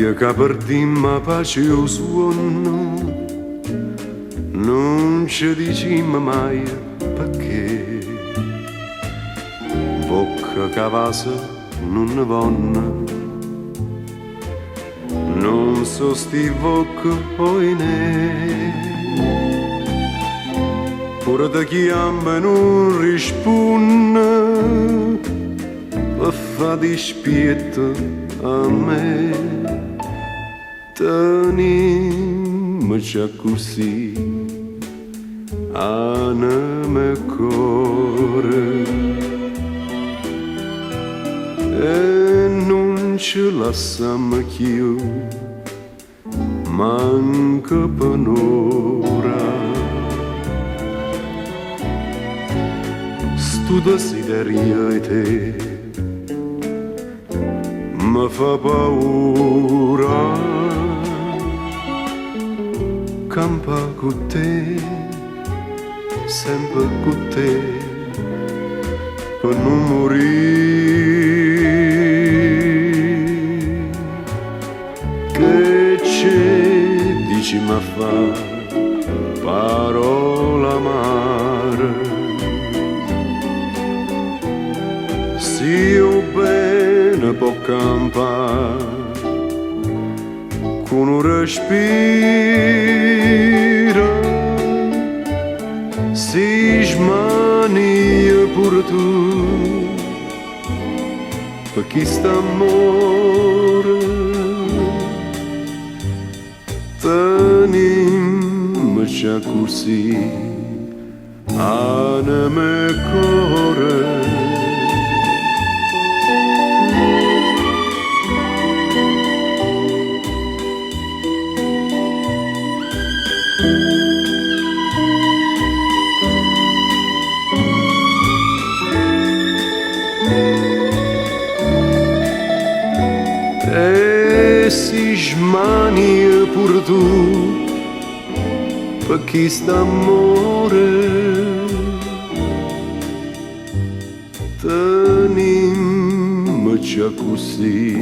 Io che perdimmo pace e sonno, non ci dicimmo mai perché. Bocca cavasa non ne vanno, non so sti bocca poi ne. Pure da chiama non risponde, per fa dispietto a me. Tenim già così anima e cuore e non ci lasciamo più manca per un'ora. Sto desiderio di te mi fa paura. Campa con te, sempre con te, per non morire. Che c'è, dici ma fa, parola amare. Se io bene può campare, con un respiro si smania pure tu per chi sta amore. Tenim già così anima e cuore. E si smania pure tu per chi sta amore. Tenim già così